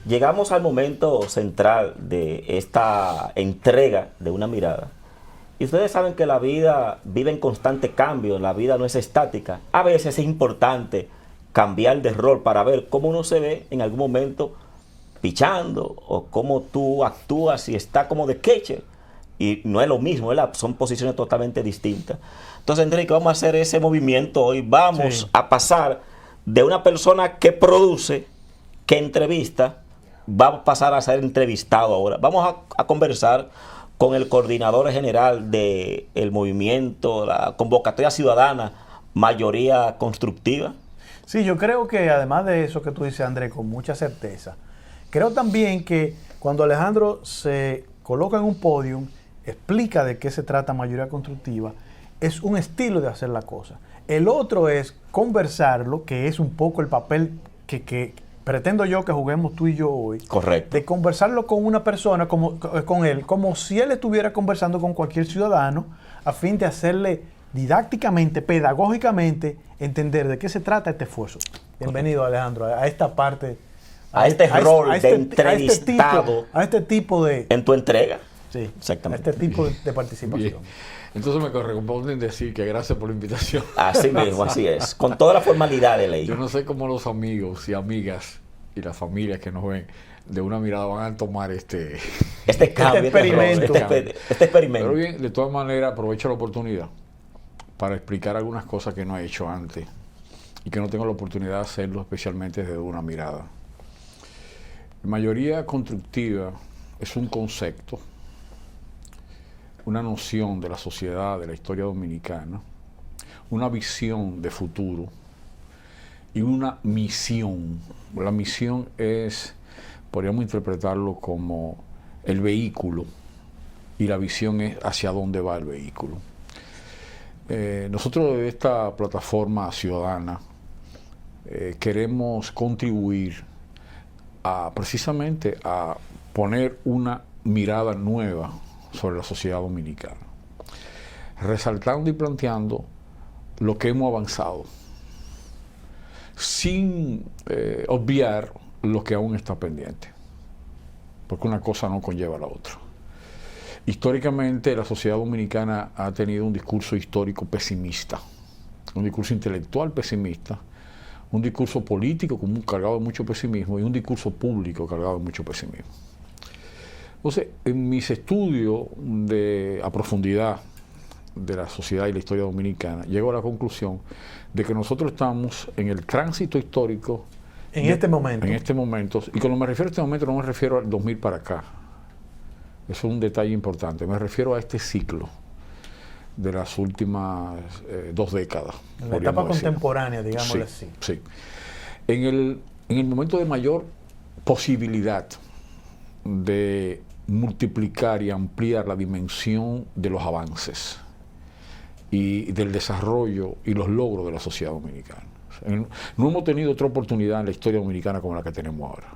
Llegamos al momento central de esta entrega de una mirada. Y ustedes saben que la vida vive en constante cambio, la vida no es estática. A veces es importante cambiar de rol para ver cómo uno se ve en algún momento pichando o cómo tú actúas y está como de catcher. Y no es lo mismo, ¿verdad? Son posiciones totalmente distintas. Entonces, Enrique, vamos a hacer ese movimiento hoy. Vamos a pasar de una persona que produce, que entrevista, va a pasar a ser entrevistado ahora. Vamos a conversar con el coordinador general del movimiento, la convocatoria ciudadana, mayoría constructiva. Sí, yo creo que además de eso que tú dices, Andrés, con mucha certeza, creo también que cuando Alejandro se coloca en un podium, explica de qué se trata mayoría constructiva, es un estilo de hacer la cosa. El otro es conversarlo, que es un poco el papel que pretendo yo que juguemos tú y yo hoy. Correcto. De conversarlo con una persona, con él, como si él estuviera conversando con cualquier ciudadano, a fin de hacerle didácticamente, pedagógicamente, entender de qué se trata este esfuerzo. Bienvenido, Alejandro, a esta parte. A este rol de entrevistado. A este tipo de... En tu entrega. Sí, exactamente. A este tipo de participación. Bien. Entonces me corresponde decir que gracias por la invitación. Así mismo, así es. Con toda la formalidad de ley. Yo no sé cómo los amigos y amigas y las familias que nos ven de una mirada van a tomar este cambio, experimento. Este experimento. Pero bien, de todas maneras aprovecho la oportunidad para explicar algunas cosas que no he hecho antes y que no tengo la oportunidad de hacerlo, especialmente desde una mirada. Mayoría constructiva es un concepto, una noción de la sociedad, de la historia dominicana, una visión de futuro y una misión. La misión es, podríamos interpretarlo como el vehículo, y la visión es hacia dónde va el vehículo. Nosotros de esta plataforma ciudadana queremos contribuir precisamente a poner una mirada nueva sobre la sociedad dominicana, resaltando y planteando lo que hemos avanzado, sin obviar lo que aún está pendiente, porque una cosa no conlleva a la otra. Históricamente la sociedad dominicana ha tenido un discurso histórico pesimista, un discurso intelectual pesimista, un discurso político cargado de mucho pesimismo y un discurso público cargado de mucho pesimismo. Entonces, en mis estudios a profundidad de la sociedad y la historia dominicana, llego a la conclusión de que nosotros estamos en el tránsito histórico. En este momento. En este momento. Y cuando me refiero a este momento, no me refiero al 2000 para acá. Eso es un detalle importante. Me refiero a este ciclo de las últimas 2 décadas. En la etapa contemporánea, digámoslo así. Sí. En el momento de mayor posibilidad de multiplicar y ampliar la dimensión de los avances y del desarrollo y los logros de la sociedad dominicana. No hemos tenido otra oportunidad en la historia dominicana como la que tenemos ahora.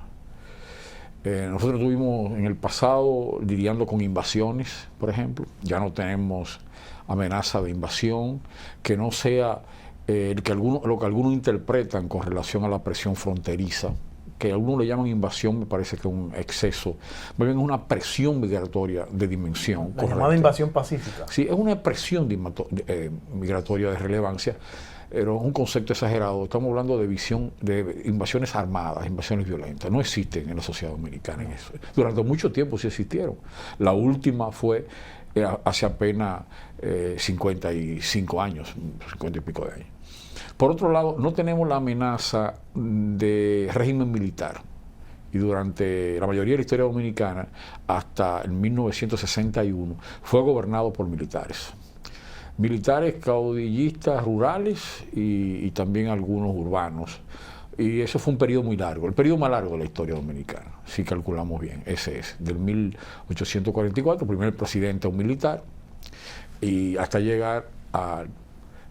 Nosotros tuvimos en el pasado lidiando con invasiones, por ejemplo. Ya no tenemos amenaza de invasión que no sea lo que algunos interpretan con relación a la presión fronteriza, que algunos le llaman invasión, me parece que es un exceso, más bien es una presión migratoria de dimensión. La llamada invasión pacífica. Sí, es una presión migratoria de relevancia, pero es un concepto exagerado. Estamos hablando de invasiones armadas, invasiones violentas. No existen en la sociedad dominicana en eso. Durante mucho tiempo sí existieron. La última fue hace apenas 55 años, 50 y pico de años. Por otro lado, no tenemos la amenaza de régimen militar. Y durante la mayoría de la historia dominicana, hasta el 1961, fue gobernado por militares. Militares caudillistas rurales y también algunos urbanos. Y eso fue un periodo muy largo, el periodo más largo de la historia dominicana, si calculamos bien. Ese es, del 1844, primer presidente un militar, y hasta llegar a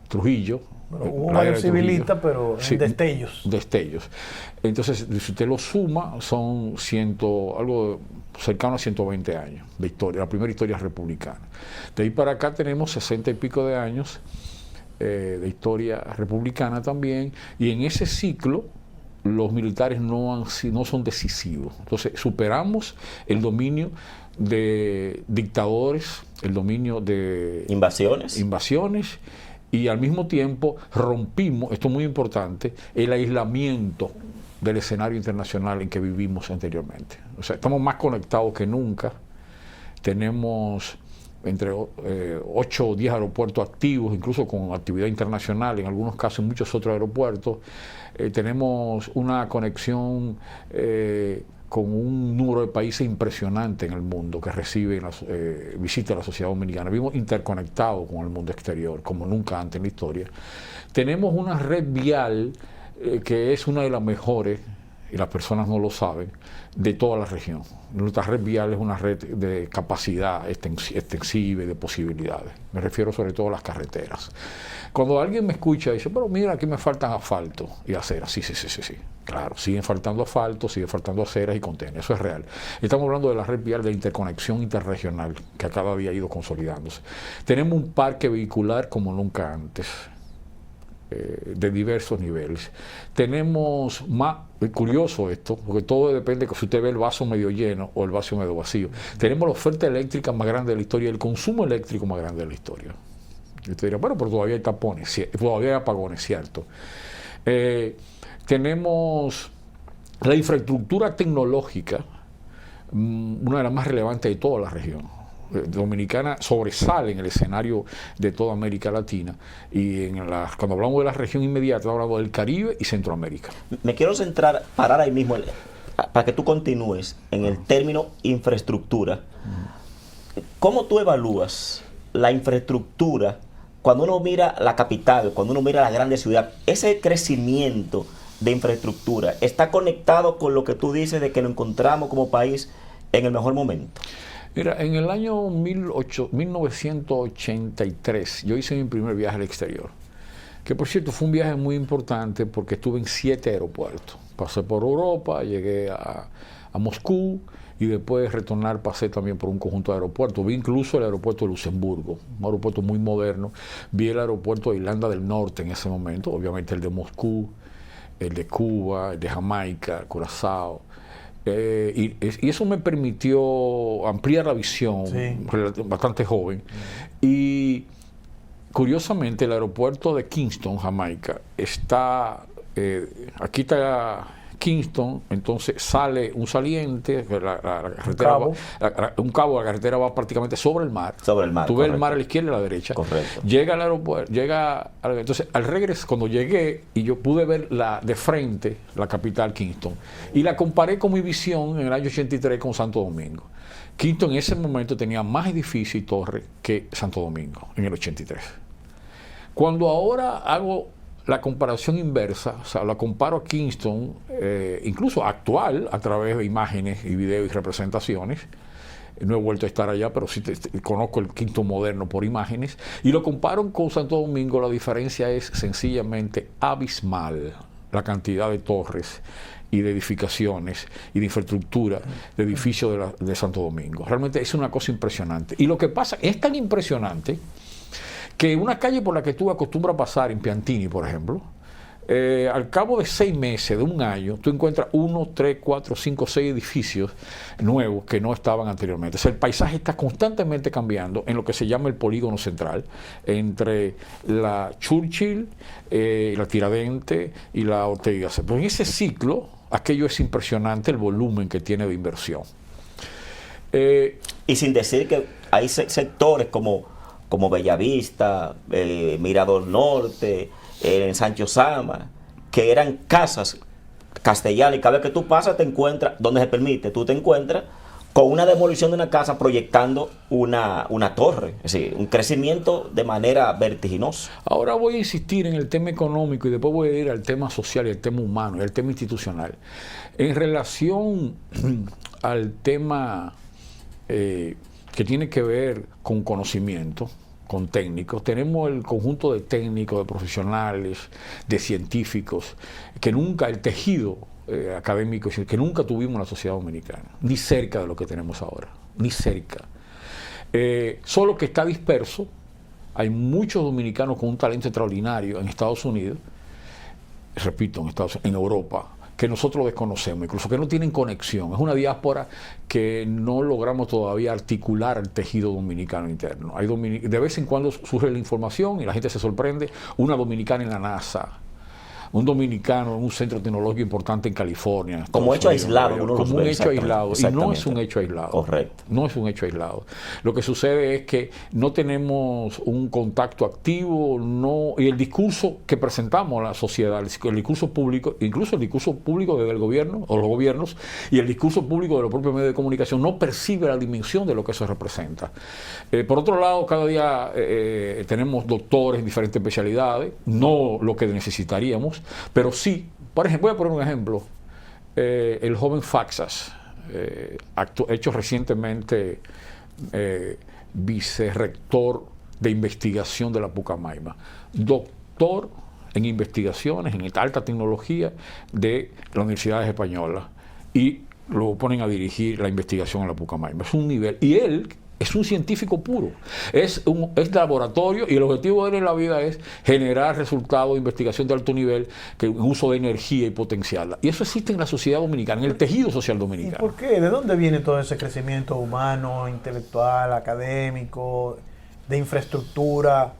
Trujillo. Bueno, hubo varios civilistas, pero sí, destellos. Destellos. Entonces, si usted lo suma, son algo cercano a 120 años de historia, la primera historia republicana. De ahí para acá tenemos 60 y pico de años de historia republicana también, y en ese ciclo los militares no son decisivos. Entonces, superamos el dominio de dictadores, el dominio de Invasiones. Y al mismo tiempo rompimos, esto es muy importante, el aislamiento del escenario internacional en que vivimos anteriormente. O sea, estamos más conectados que nunca. Tenemos entre 8 o 10 aeropuertos activos, incluso con actividad internacional, en algunos casos en muchos otros aeropuertos. Tenemos una conexión con un número de países impresionante en el mundo que reciben visitas a la sociedad dominicana. Vivimos interconectados con el mundo exterior, como nunca antes en la historia. Tenemos una red vial que es una de las mejores, y las personas no lo saben, de toda la región. Nuestra red vial es una red de capacidad extensiva y de posibilidades. Me refiero sobre todo a las carreteras. Cuando alguien me escucha y dice, pero mira, aquí me faltan asfalto y aceras. Sí. Claro, siguen faltando asfalto, siguen faltando aceras y contenes. Eso es real. Estamos hablando de la red vial de interconexión interregional, que cada día ha ido consolidándose. Tenemos un parque vehicular como nunca antes, de diversos niveles. Tenemos más, es curioso esto, porque todo depende de si usted ve el vaso medio lleno o el vaso medio vacío. Tenemos la oferta eléctrica más grande de la historia y el consumo eléctrico más grande de la historia. Y usted dirá, bueno, pero todavía hay tapones, todavía hay apagones, cierto. Tenemos la infraestructura tecnológica, una de las más relevantes de toda la región. Dominicana sobresale en el escenario de toda América Latina, y cuando hablamos de la región inmediata, estamos hablando del Caribe y Centroamérica. Me quiero parar ahí mismo, para que tú continúes en el término infraestructura. ¿Cómo tú evalúas la infraestructura cuando uno mira la capital, cuando uno mira la grande ciudad? Ese crecimiento de infraestructura está conectado con lo que tú dices de que nos encontramos como país en el mejor momento. Mira, en el año 1983 yo hice mi primer viaje al exterior, que por cierto fue un viaje muy importante porque estuve en 7 aeropuertos. Pasé por Europa, llegué a Moscú, y después de retornar pasé también por un conjunto de aeropuertos. Vi incluso el aeropuerto de Luxemburgo, un aeropuerto muy moderno. Vi el aeropuerto de Irlanda del Norte en ese momento, obviamente el de Moscú, el de Cuba, el de Jamaica, Curazao. Y eso me permitió ampliar la visión, bastante joven. Y curiosamente el aeropuerto de Kingston, Jamaica, aquí está Kingston, entonces sale un saliente, la carretera un cabo, la carretera va prácticamente sobre el mar. Tú ves el mar a la izquierda y a la derecha. Correcto. Llega al aeropuerto, entonces al regreso, cuando llegué y yo pude ver de frente la capital Kingston, y la comparé con mi visión en el año 83 con Santo Domingo. Kingston en ese momento tenía más edificios y torres que Santo Domingo en el 83. Cuando ahora hago la comparación inversa, o sea, la comparo a Kingston, incluso actual, a través de imágenes y videos y representaciones. No he vuelto a estar allá, pero sí conozco el Kingston moderno por imágenes, y lo comparo con Santo Domingo. La diferencia es sencillamente abismal, la cantidad de torres y de edificaciones y de infraestructura de edificios de Santo Domingo. Realmente es una cosa impresionante. Y lo que pasa es tan impresionante que una calle por la que tú acostumbras pasar en Piantini, por ejemplo, al cabo de 6 meses, de un año, tú encuentras 1, 3, 4, 5, 6 edificios nuevos que no estaban anteriormente. O sea, el paisaje está constantemente cambiando en lo que se llama el polígono central, entre la Churchill, la Tiradentes y la Ortega. Pero en ese ciclo, aquello es impresionante, el volumen que tiene de inversión. Y sin decir que hay sectores como Bellavista, Mirador Norte, en Sancho Sama, que eran casas castellanas, y cada vez que tú pasas te encuentras, donde se permite, tú te encuentras con una demolición de una casa proyectando una torre, es decir, un crecimiento de manera vertiginosa. Ahora voy a insistir en el tema económico y después voy a ir al tema social y al tema humano y al tema institucional. En relación al tema que tiene que ver con conocimiento, con técnicos, tenemos el conjunto de técnicos, de profesionales, de científicos, que nunca, el tejido académico, que nunca tuvimos en la sociedad dominicana, ni cerca de lo que tenemos ahora, ni cerca. Solo que está disperso. Hay muchos dominicanos con un talento extraordinario en Estados Unidos, repito, en Europa, que nosotros desconocemos, incluso que no tienen conexión. Es una diáspora que no logramos todavía articular el tejido dominicano interno. De vez en cuando surge la información y la gente se sorprende, una dominicana en la NASA, un dominicano en un centro tecnológico importante en California. Como hecho aislado. Como un hecho aislado. Y no es un hecho aislado. Correcto. No es un hecho aislado. Lo que sucede es que no tenemos un contacto activo, y el discurso que presentamos a la sociedad, el discurso público, incluso el discurso público desde el gobierno o los gobiernos y el discurso público de los propios medios de comunicación no percibe la dimensión de lo que eso representa. Por otro lado, cada día tenemos doctores en diferentes especialidades, no lo que necesitaríamos, pero sí, por ejemplo, voy a poner un ejemplo, el joven Faxas, hecho recientemente vicerrector de investigación de la Pucamaima, doctor en investigaciones, en alta tecnología de las universidades españolas, y lo ponen a dirigir la investigación en la Pucamaima. Es un nivel, y él es un científico puro, es laboratorio, y el objetivo de él en la vida es generar resultados de investigación de alto nivel, que uso de energía y potenciarla. Y eso existe en la sociedad dominicana, en el tejido social dominicano. ¿Y por qué? ¿De dónde viene todo ese crecimiento humano, intelectual, académico, de infraestructura?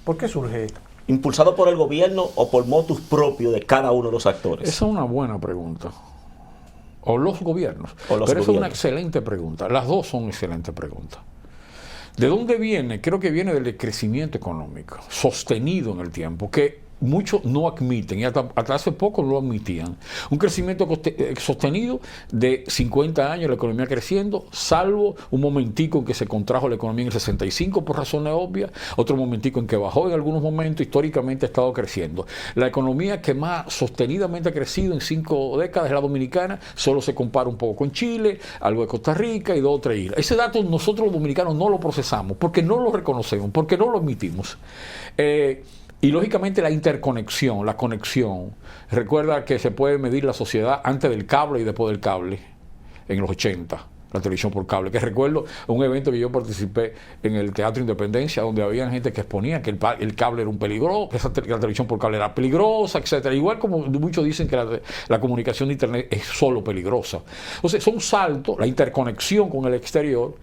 ¿Por qué surge esto? ¿Impulsado por el gobierno o por motus propio de cada uno de los actores? Esa es una buena pregunta. O los gobiernos. Pero esa es una excelente pregunta. Las dos son excelentes preguntas. ¿De dónde viene? Creo que viene del crecimiento económico, sostenido en el tiempo, que muchos no admiten, y hasta hace poco no lo admitían. Un crecimiento sostenido de 50 años, la economía creciendo, salvo un momentico en que se contrajo la economía en el 65 por razones obvias, otro momentico en que bajó en algunos momentos, históricamente ha estado creciendo. La economía que más sostenidamente ha crecido en 5 décadas es la dominicana, solo se compara un poco con Chile, algo de Costa Rica y 2 o 3 islas. Ese dato nosotros los dominicanos no lo procesamos, porque no lo reconocemos, porque no lo admitimos. Y lógicamente la interconexión, la conexión. Recuerda que se puede medir la sociedad antes del cable y después del cable, en los 80, la televisión por cable. Que recuerdo un evento que yo participé en el Teatro Independencia, donde había gente que exponía que el cable era un peligro, que la televisión por cable era peligrosa, etcétera. Igual como muchos dicen que la comunicación de Internet es solo peligrosa. Entonces, son saltos, la interconexión con el exterior,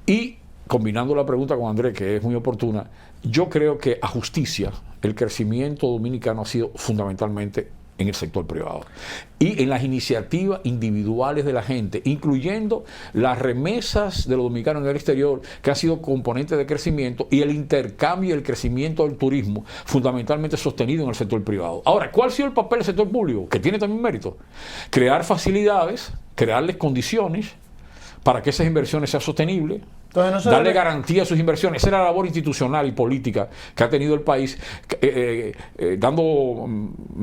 y combinando la pregunta con Andrés, que es muy oportuna, yo creo que a justicia el crecimiento dominicano ha sido fundamentalmente en el sector privado y en las iniciativas individuales de la gente, incluyendo las remesas de los dominicanos en el exterior, que han sido componentes de crecimiento, y el intercambio y el crecimiento del turismo, fundamentalmente sostenido en el sector privado. Ahora, ¿cuál ha sido el papel del sector público? Que tiene también mérito. Crear facilidades, crearles condiciones para que esas inversiones sean sostenibles, darle garantía a sus inversiones. Esa es la labor institucional y política que ha tenido el país, dando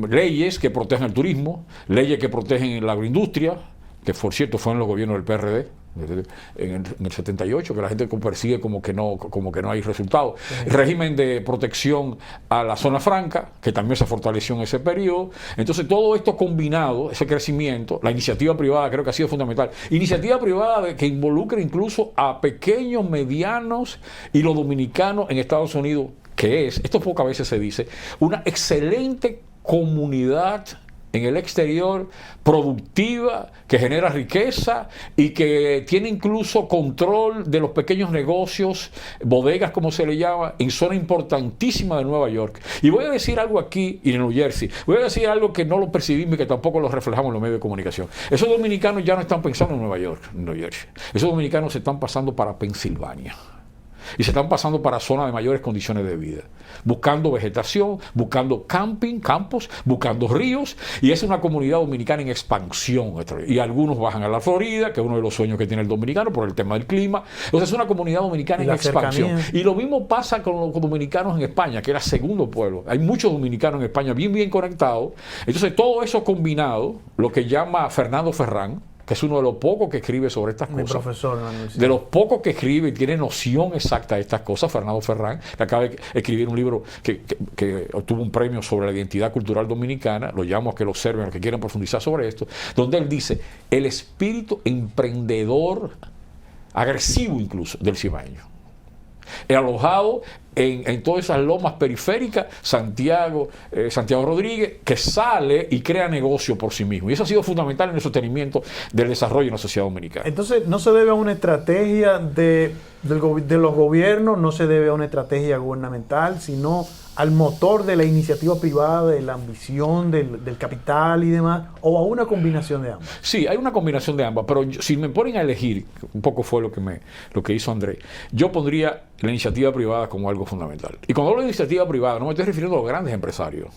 leyes que protegen el turismo, leyes que protegen la agroindustria, que por cierto fue en los gobiernos del PRD, en el 78, que la gente persigue como que no hay resultados. El régimen de protección a la zona franca, que también se fortaleció en ese periodo. Entonces, todo esto combinado, ese crecimiento, la iniciativa privada creo que ha sido fundamental. Iniciativa privada que involucra incluso a pequeños, medianos y los dominicanos en Estados Unidos, que es, esto pocas veces se dice, una excelente comunidad en el exterior, productiva, que genera riqueza y que tiene incluso control de los pequeños negocios, bodegas como se le llama, en zona importantísima de Nueva York. Y voy a decir algo aquí, y en New Jersey, voy a decir algo que no lo percibimos y que tampoco lo reflejamos en los medios de comunicación. Esos dominicanos ya no están pensando en Nueva York, en New Jersey. Esos dominicanos se están pasando para Pensilvania. Y se están pasando para zonas de mayores condiciones de vida, buscando vegetación, buscando camping, campos, buscando ríos, y es una comunidad dominicana en expansión. Y algunos bajan a la Florida, que es uno de los sueños que tiene el dominicano por el tema del clima. Entonces es una comunidad dominicana en expansión. Y lo mismo pasa con los dominicanos en España, que era segundo pueblo. Hay muchos dominicanos en España bien conectados. Entonces todo eso combinado, lo que llama Fernando Ferrán, que es uno de los pocos que escribe sobre estas cosas. Profesor en la universidad. De los pocos que escribe y tiene noción exacta de estas cosas, Fernando Ferrán, que acaba de escribir un libro que obtuvo un premio sobre la identidad cultural dominicana, lo llamo a que lo observen, a los que quieran profundizar sobre esto, donde él dice, el espíritu emprendedor, agresivo incluso, del cibaeño, alojado en todas esas lomas periféricas, Santiago Rodríguez, que sale y crea negocio por sí mismo. Y eso ha sido fundamental en el sostenimiento del desarrollo en la sociedad dominicana. Entonces, no se debe a una estrategia de los gobiernos, no se debe a una estrategia gubernamental, sino al motor de la iniciativa privada, de la ambición, del capital y demás, o a una combinación de ambas. Sí, hay una combinación de ambas, pero si me ponen a elegir, un poco fue lo que hizo Andrés, yo pondría la iniciativa privada como algo fundamental. Y cuando hablo de iniciativa privada, no me estoy refiriendo a los grandes empresarios.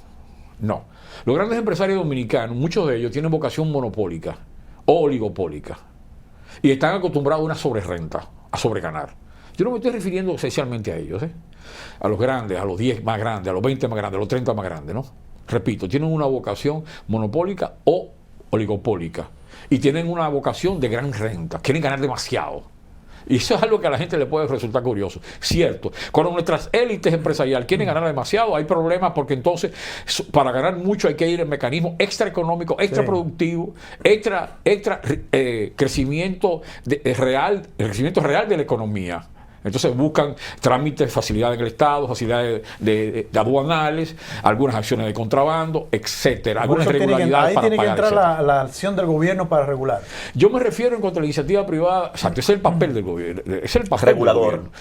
No. Los grandes empresarios dominicanos, muchos de ellos tienen vocación monopólica o oligopólica. Y están acostumbrados a una sobrerrenta, a sobreganar. Yo no me estoy refiriendo esencialmente a ellos, a los grandes, a los 10 más grandes, a los 20 más grandes, a los 30 más grandes, ¿no? Repito, tienen una vocación monopólica o oligopólica. Y tienen una vocación de gran renta, quieren ganar demasiado. Y eso es algo que a la gente le puede resultar curioso. Cierto, cuando nuestras élites empresariales quieren ganar demasiado, hay problemas porque entonces para ganar mucho hay que ir en mecanismos extraeconómicos, extraproductivos, crecimiento real, el crecimiento real de la economía. Entonces buscan trámites, facilidades en el Estado, facilidades de aduanales, algunas acciones de contrabando, etcétera, algunas irregularidades para pagar. Ahí tiene que entrar la acción del gobierno para regular. Yo me refiero en cuanto a la iniciativa privada, exacto, ese es el papel del gobierno, es el papel regulador, del gobierno,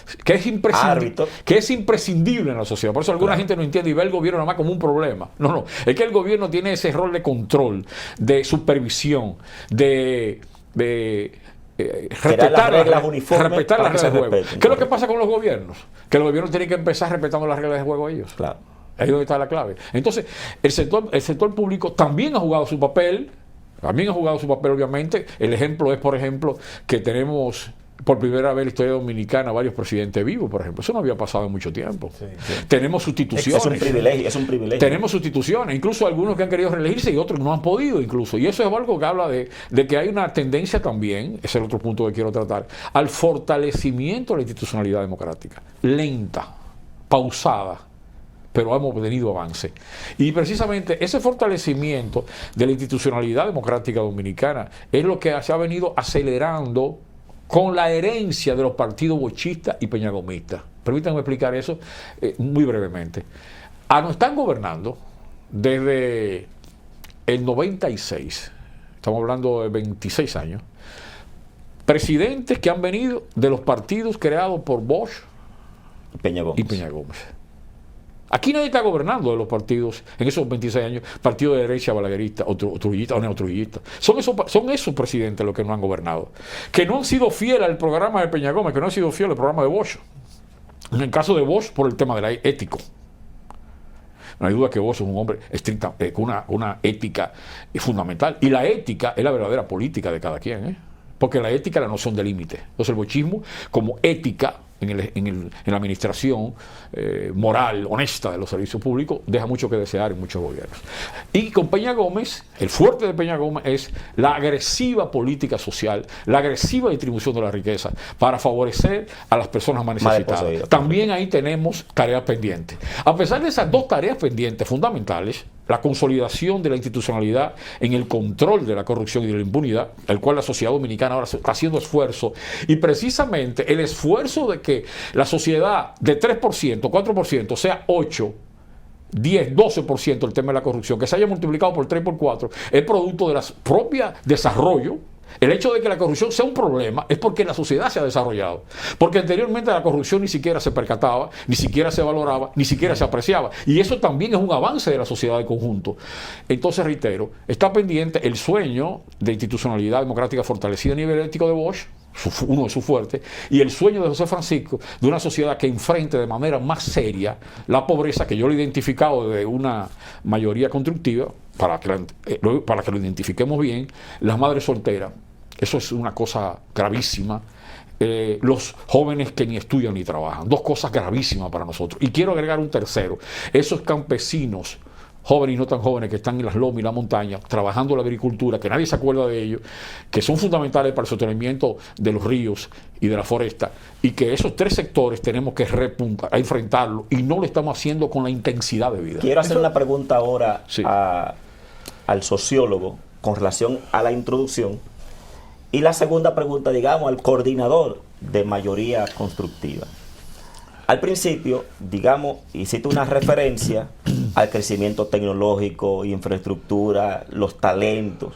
que es imprescindible en la sociedad. Por eso alguna gente no entiende y ve el gobierno nada más como un problema. No, es que el gobierno tiene ese rol de control, de supervisión, de respetar las reglas de juego. ¿Qué es lo que pasa con los gobiernos? Que los gobiernos tienen que empezar respetando las reglas de juego ellos. Claro. Ahí es donde está la clave. Entonces, el sector público también ha jugado su papel. Obviamente. El ejemplo es, por ejemplo, que tenemos por primera vez en la historia dominicana varios presidentes vivos, por ejemplo. Eso no había pasado en mucho tiempo. Sí. Tenemos sustituciones. Es un privilegio. Tenemos sustituciones, incluso algunos que han querido reelegirse y otros no han podido incluso. Y eso es algo que habla de que hay una tendencia también, ese es el otro punto que quiero tratar, al fortalecimiento de la institucionalidad democrática. Lenta, pausada, pero hemos tenido avance. Y precisamente ese fortalecimiento de la institucionalidad democrática dominicana es lo que se ha venido acelerando con la herencia de los partidos bochistas y peñagomistas. Permítanme explicar eso muy brevemente. Nos están gobernando desde el 96, estamos hablando de 26 años, presidentes que han venido de los partidos creados por Bosch y Peña Gómez. Aquí nadie está gobernando de los partidos, en esos 26 años, partido de derecha balaguerista o trujillista o neotrujillista. Son esos presidentes los que no han gobernado. Que no han sido fieles al programa de Peña Gómez, que no han sido fieles al programa de Bosch. En el caso de Bosch, por el tema del ético. No hay duda que Bosch es un hombre estricta, con una ética fundamental. Y la ética es la verdadera política de cada quien, porque la ética es la noción de límite. Entonces el bochismo, como ética en la administración moral, honesta de los servicios públicos, deja mucho que desear en muchos gobiernos. Y con Peña Gómez, el fuerte de Peña Gómez es la agresiva política social, la agresiva distribución de la riqueza para favorecer a las personas más necesitadas. También ahí tenemos tareas pendientes. A pesar de esas dos tareas pendientes fundamentales, la consolidación de la institucionalidad en el control de la corrupción y de la impunidad, el cual la sociedad dominicana ahora está haciendo esfuerzo, y precisamente el esfuerzo de que la sociedad de 3%, 4%, sea 8%, 10, 12% el tema de la corrupción, que se haya multiplicado por 3, por 4, es producto de la propia desarrollo. El hecho de que la corrupción sea un problema es porque la sociedad se ha desarrollado. Porque anteriormente la corrupción ni siquiera se percataba, ni siquiera se valoraba, ni siquiera se apreciaba. Y eso también es un avance de la sociedad de conjunto. Entonces, reitero, está pendiente el sueño de institucionalidad democrática fortalecida a nivel ético de Bosch, uno de sus fuertes, y el sueño de José Francisco de una sociedad que enfrente de manera más seria la pobreza, que yo lo he identificado de una mayoría constructiva, para que lo identifiquemos bien, las madres solteras. Eso es una cosa gravísima. Los jóvenes que ni estudian ni trabajan. Dos cosas gravísimas para nosotros. Y quiero agregar un tercero. Esos campesinos, jóvenes y no tan jóvenes, que están en las lomas y la montaña, trabajando la agricultura, que nadie se acuerda de ellos, que son fundamentales para el sostenimiento de los ríos y de la foresta, y que esos tres sectores tenemos que a enfrentarlo, y no lo estamos haciendo con la intensidad de vida. Quiero hacer una pregunta ahora al sociólogo con relación a la introducción, y la segunda pregunta, digamos, al coordinador de mayoría constructiva. Al principio, digamos, hiciste una referencia al crecimiento tecnológico, infraestructura, los talentos,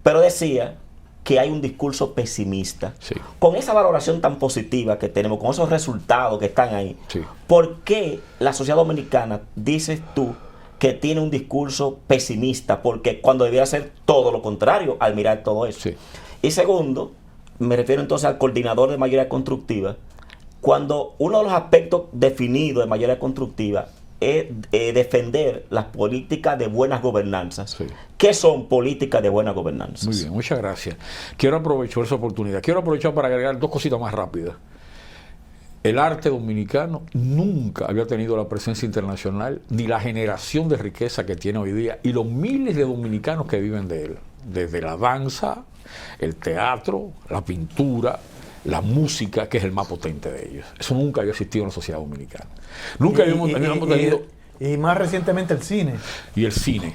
pero decía que hay un discurso pesimista. Sí. Con esa valoración tan positiva que tenemos, con esos resultados que están ahí, Sí. ¿por qué la sociedad dominicana, dices tú, que tiene un discurso pesimista? Porque cuando debería ser todo lo contrario al mirar todo eso. Sí. Y segundo, me refiero entonces al coordinador de mayoría constructiva, cuando uno de los aspectos definidos de mayoría constructiva es defender las políticas de buenas gobernanzas. Sí. ¿Qué son políticas de buena gobernanza? Muy bien, muchas gracias. Quiero aprovechar esa oportunidad. Quiero aprovechar para agregar dos cositas más rápidas. El arte dominicano nunca había tenido la presencia internacional ni la generación de riqueza que tiene hoy día y los miles de dominicanos que viven de él. Desde la danza, el teatro, la pintura, la música, que es el más potente de ellos. Eso nunca había existido en la sociedad dominicana. Nunca habíamos tenido... Y más recientemente el cine. Y el cine,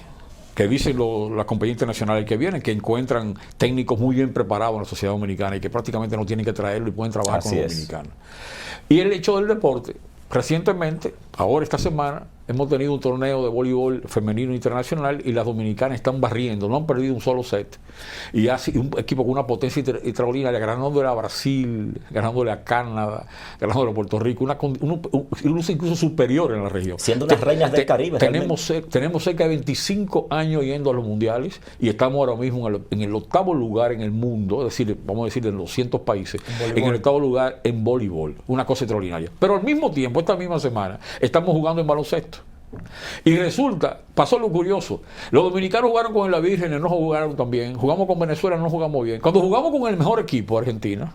que dicen las compañías internacionales que vienen, que encuentran técnicos muy bien preparados en la sociedad dominicana y que prácticamente no tienen que traerlo y pueden trabajar Así con los es. dominicanos. Y el hecho del deporte, recientemente, ahora esta semana, hemos tenido un torneo de voleibol femenino internacional y las dominicanas están barriendo, no han perdido un solo set. Y así un equipo con una potencia extraordinaria, ganándole a Brasil, ganándole a Canadá, ganándole a Puerto Rico, incluso superior en la región. Siendo las reinas del Caribe. Tenemos cerca de 25 años yendo a los mundiales y estamos ahora mismo en el 8º lugar en el mundo, es decir, vamos a decir, en 200 países, en el 8º lugar en voleibol, una cosa extraordinaria. Pero al mismo tiempo, esta misma semana, estamos jugando en baloncesto. Y resulta, pasó lo curioso, los dominicanos jugaron con la Virgen, no jugaron tan bien, jugamos con Venezuela, no jugamos bien. Cuando jugamos con el mejor equipo, Argentina,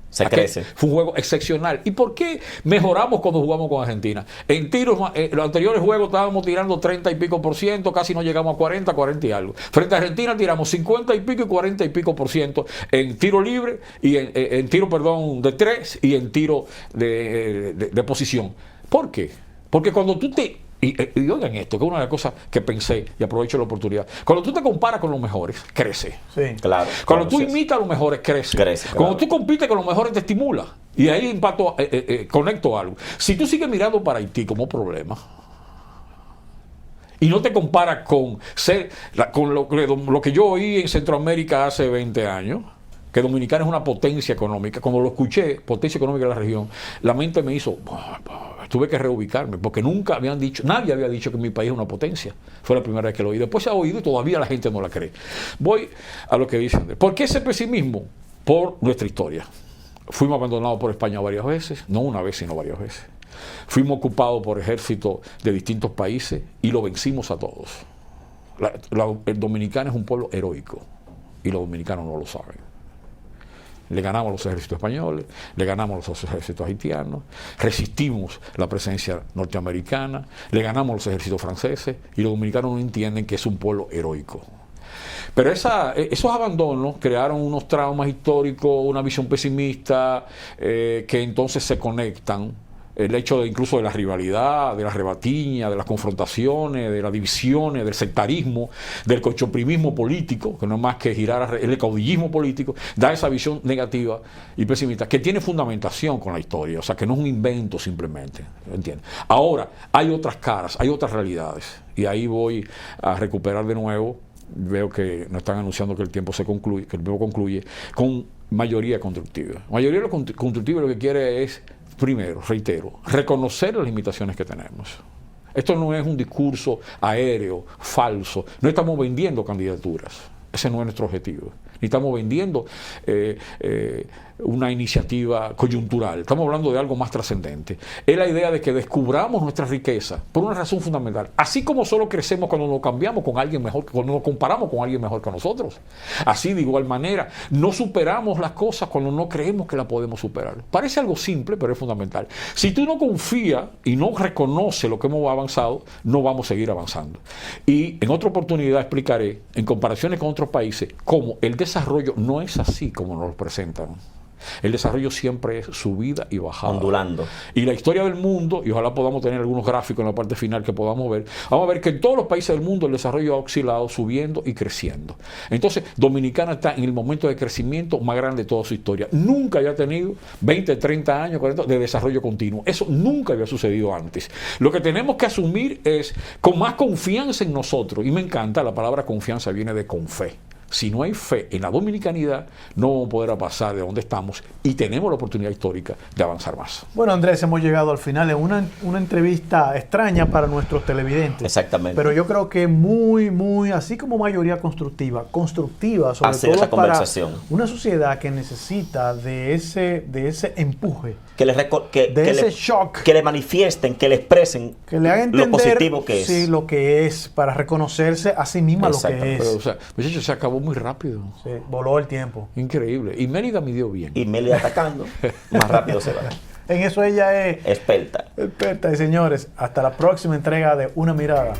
Se crece. fue un juego excepcional. ¿Y por qué mejoramos cuando jugamos con Argentina? En tiros, los anteriores juegos estábamos tirando 30 y pico por ciento, casi no llegamos a 40 y algo. Frente a Argentina tiramos 50 y pico y 40 y pico por ciento en tiro libre, y en tiro, perdón, de 3 y en tiro de posición. ¿Por qué? Porque cuando tú y oigan esto, que es una de las cosas que pensé y aprovecho la oportunidad. Cuando tú te comparas con los mejores, crece. Sí. Claro. Cuando claro, tú sí. imitas a los mejores, crece. Claro. Cuando tú compites con los mejores, te estimula. Y ahí conecto algo. Si tú sigues mirando para Haití como problema y no te comparas con lo que yo oí en Centroamérica hace 20 años, que Dominicana es una potencia económica, cuando lo escuché, potencia económica de la región, la mente me hizo... Tuve que reubicarme, porque nunca habían dicho, nadie había dicho que mi país es una potencia. Fue la primera vez que lo oí. Después se ha oído y todavía la gente no la cree. Voy a lo que dicen. ¿Por qué ese pesimismo? Por nuestra historia. Fuimos abandonados por España varias veces, no una vez, sino varias veces. Fuimos ocupados por ejércitos de distintos países y lo vencimos a todos. El dominicano es un pueblo heroico y los dominicanos no lo saben. Le ganamos a los ejércitos españoles, le ganamos a los ejércitos haitianos, resistimos la presencia norteamericana, le ganamos a los ejércitos franceses y los dominicanos no entienden que es un pueblo heroico. Pero esos abandonos crearon unos traumas históricos, una visión pesimista, que entonces se conectan. El hecho incluso de la rivalidad, de la rebatiña, de las confrontaciones, de las divisiones, del sectarismo, del cochoprimismo político, que no es más que girar el caudillismo político, da esa visión negativa y pesimista, que tiene fundamentación con la historia, o sea, que no es un invento simplemente, ¿entiendes? Ahora, hay otras caras, hay otras realidades, y ahí voy a recuperar de nuevo. Veo que nos están anunciando que el tiempo concluye, con mayoría constructiva. Mayoría constructiva lo que quiere es, primero, reitero, reconocer las limitaciones que tenemos. Esto no es un discurso aéreo, falso. No estamos vendiendo candidaturas. Ese no es nuestro objetivo. Ni estamos vendiendo una iniciativa coyuntural. Estamos hablando de algo más trascendente. Es la idea de que descubramos nuestra riqueza por una razón fundamental. Así como solo crecemos cuando nos cambiamos con alguien mejor, cuando nos comparamos con alguien mejor que nosotros. Así, de igual manera, no superamos las cosas cuando no creemos que las podemos superar. Parece algo simple, pero es fundamental. Si tú no confías y no reconoces lo que hemos avanzado, no vamos a seguir avanzando. Y en otra oportunidad explicaré, en comparaciones con otros países, cómo el desarrollo no es así como nos lo presentan. El desarrollo siempre es subida y bajada. Ondulando. Y la historia del mundo, y ojalá podamos tener algunos gráficos en la parte final que podamos ver, vamos a ver que en todos los países del mundo el desarrollo ha oscilado, subiendo y creciendo. Entonces, Dominicana está en el momento de crecimiento más grande de toda su historia. Nunca había tenido 20, 30 años, 40 de desarrollo continuo. Eso nunca había sucedido antes. Lo que tenemos que asumir es con más confianza en nosotros, y me encanta, la palabra confianza viene de con fe. Si no hay fe en la dominicanidad, no vamos a poder pasar de donde estamos y tenemos la oportunidad histórica de avanzar más. Bueno, Andrés, hemos llegado al final de una entrevista extraña para nuestros televidentes. Exactamente. Pero yo creo que muy, así como mayoría constructiva sobre Hacer todo esa para conversación. una sociedad que necesita de ese empuje, Que ese shock, que le manifiesten, que le expresen que le haga entender lo positivo que es. sí, lo que es, para reconocerse a sí misma lo Exacto. que es. Pero, o sea, muchachos, se acabó muy rápido. Sí, voló el tiempo. Increíble. Y Mérida midió bien. Y Meli atacando, más rápido se va. En eso ella es Experta. experta. Y señores, hasta la próxima entrega de Una Mirada.